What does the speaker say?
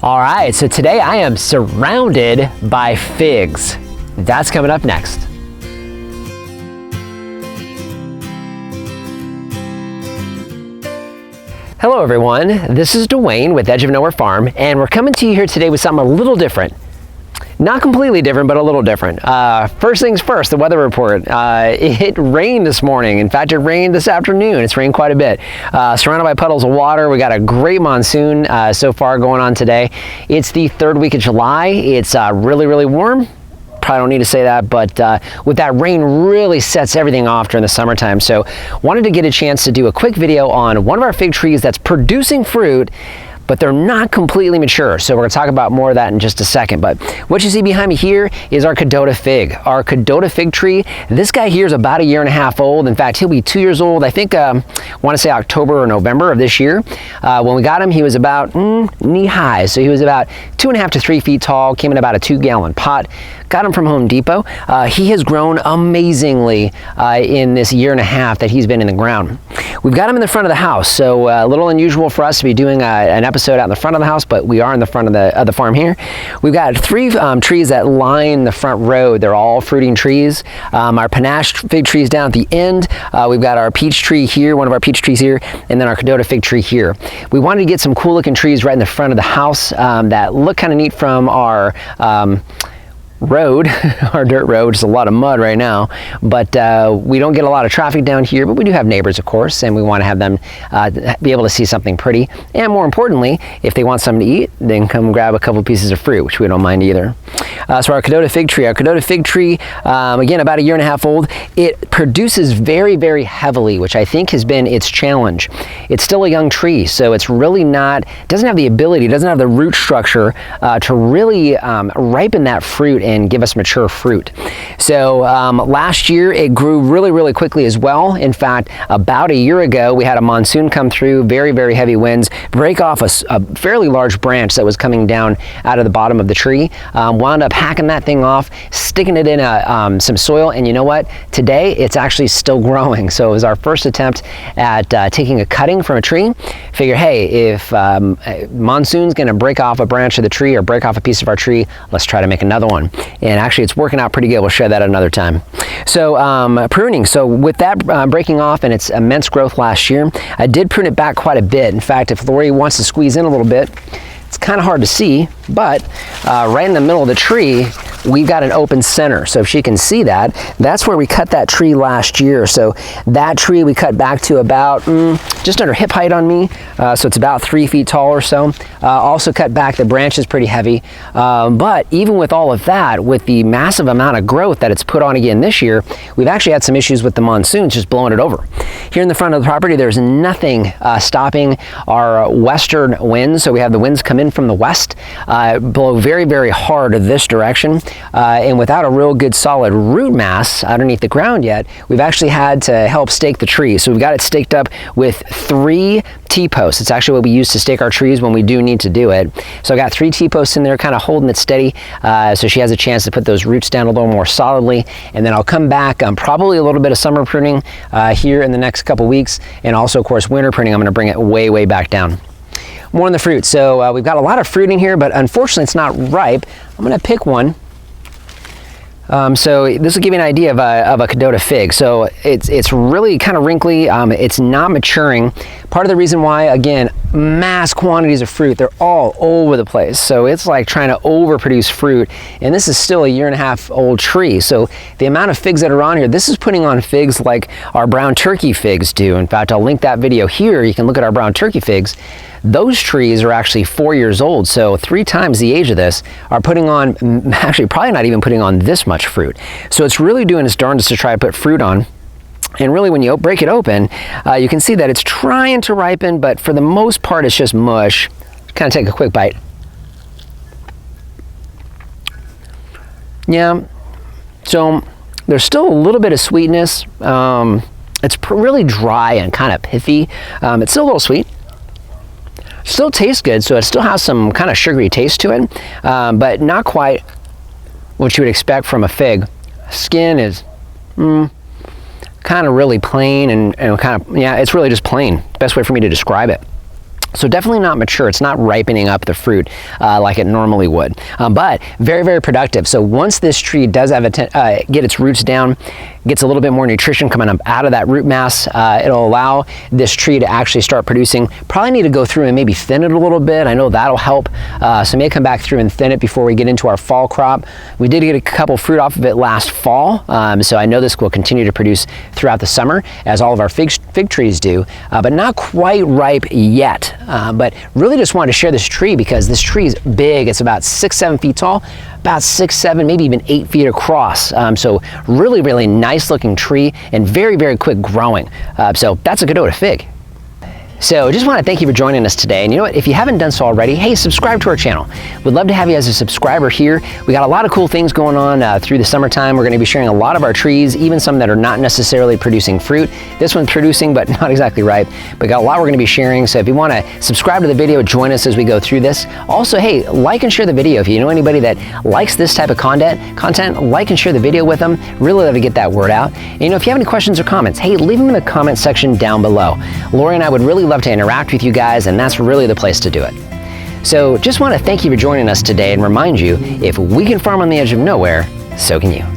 All right, so today I am surrounded by figs. That's coming up next. Hello everyone, this is Dwayne with Edge of Nowhere Farm, and we're coming to you here today with something a little different. Not completely different, but a little different. First things first, the weather report. It rained this morning. In fact, it rained this afternoon. It's rained quite a bit. Surrounded by puddles of water. We got a great monsoon so far going on today. It's the third week of July. It's really, really warm. Probably don't need to say that, but with that rain really sets everything off during the summertime. So wanted to get a chance to do a quick video on one of our fig trees that's producing fruit, but they're not completely mature. So we're gonna talk about more of that in just a second. But what you see behind me here is our Kadota fig. Our Kadota fig tree, this guy here is about 1.5 years old. In fact, he'll be 2 years old, I think, I wanna say October or November of this year. When we got him, he was about knee high. So he was about 2.5 to 3 feet tall, came in about a 2-gallon pot. Got him from Home Depot. He has grown amazingly in this 1.5 years that he's been in the ground. We've got him in the front of the house, so a little unusual for us to be doing an episode out in the front of the house, but we are in the front of the farm here. We've got 3 trees that line the front road. They're all fruiting trees. Our panache fig trees down at the end. We've got our peach tree here, one of our peach trees here, and then our Kadota fig tree here. We wanted to get some cool looking trees right in the front of the house that look kind of neat from our road, our dirt road. It's a lot of mud right now, but we don't get a lot of traffic down here, but we do have neighbors, of course, and we want to have them be able to see something pretty, and more importantly, if they want something to eat, then come grab a couple pieces of fruit, which we don't mind either. So our Kadota fig tree, again, about 1.5 years old. It produces very, very heavily, which I think has been its challenge. It's still a young tree, so it's really doesn't have the ability, doesn't have the root structure to really ripen that fruit and give us mature fruit. So last year it grew really, really quickly as well. In fact, about 1 year ago, we had a monsoon come through, very, very heavy winds, break off a fairly large branch that was coming down out of the bottom of the tree. Wound up hacking that thing off, sticking it in some soil, and you know what? Today it's actually still growing. So it was our first attempt at taking a cutting from a tree. Figure, hey, if monsoon's gonna break off a branch of the tree or break off a piece of our tree, let's try to make another one. And actually it's working out pretty good. We'll share that another time. So pruning, so with that breaking off and its immense growth last year, I did prune it back quite a bit. In fact, if Lori wants to squeeze in a little bit, it's kind of hard to see, but right in the middle of the tree, we've got an open center. So if she can see that, that's where we cut that tree last year. So that tree we cut back to about just under hip height on me. So it's about 3 feet tall or so. Also cut back, the branch is pretty heavy. But even with all of that, with the massive amount of growth that it's put on again this year, we've actually had some issues with the monsoons just blowing it over. Here in the front of the property, there's nothing stopping our western winds. So we have the winds come in from the west, blow very, very hard this direction. And without a real good solid root mass underneath the ground yet, we've actually had to help stake the tree. So we've got it staked up with 3 T-posts. It's actually what we use to stake our trees when we do need to do it. So I got 3 T-posts in there kind of holding it steady so she has a chance to put those roots down a little more solidly. And then I'll come back, probably a little bit of summer pruning here in the next couple weeks. And also, of course, winter pruning, I'm going to bring it way, way back down. More on the fruit. So we've got a lot of fruit in here, but unfortunately it's not ripe. I'm going to pick one. So this will give you an idea of a Kadota fig. So it's really kind of wrinkly. It's not maturing. Part of the reason why, again, mass quantities of fruit, they're all over the place. So it's like trying to overproduce fruit. And this is still a 1.5 year old tree. So the amount of figs that are on here, this is putting on figs like our brown turkey figs do. In fact, I'll link that video here. You can look at our brown turkey figs. Those trees are actually 4 years old, so 3 times the age of this are putting on, actually probably not even putting on this much fruit. So it's really doing its darndest to try to put fruit on. And really when you break it open, you can see that it's trying to ripen, but for the most part it's just mush. Kind of take a quick bite. Yeah, so there's still a little bit of sweetness. It's really dry and kind of pithy. It's still a little sweet. Still tastes good, so it still has some kind of sugary taste to it, but not quite what you would expect from a fig. Skin is kind of really plain and kind of, yeah, it's really just plain. Best way for me to describe it. So definitely not mature. It's not ripening up the fruit like it normally would, but very, very productive. So once this tree does have get its roots down, gets a little bit more nutrition coming up out of that root mass, it'll allow this tree to actually start producing. Probably need to go through and maybe thin it a little bit. I know that'll help. So may come back through and thin it before we get into our fall crop. We did get a couple fruit off of it last fall, so I know this will continue to produce throughout the summer, as all of our fig trees do, but not quite ripe yet. But really just wanted to share this tree because this tree is big. It's about 6-7 feet tall, about 6-7, maybe even 8 feet across. So really, really nice looking tree and very, very quick growing. So that's a Kadota fig. So just want to thank you for joining us today. And you know what, if you haven't done so already, hey, subscribe to our channel. We'd love to have you as a subscriber here. We got a lot of cool things going on through the summertime. We're going to be sharing a lot of our trees, even some that are not necessarily producing fruit. This one's producing, but not exactly ripe. But got a lot we're going to be sharing. So if you want to subscribe to the video, join us as we go through this. Also, hey, like and share the video. If you know anybody that likes this type of content, like and share the video with them. Really love to get that word out. And you know, if you have any questions or comments, hey, leave them in the comment section down below. Lori and I would really love to interact with you guys, and that's really the place to do it. So just want to thank you for joining us today and remind you, if we can farm on the edge of nowhere, so can you.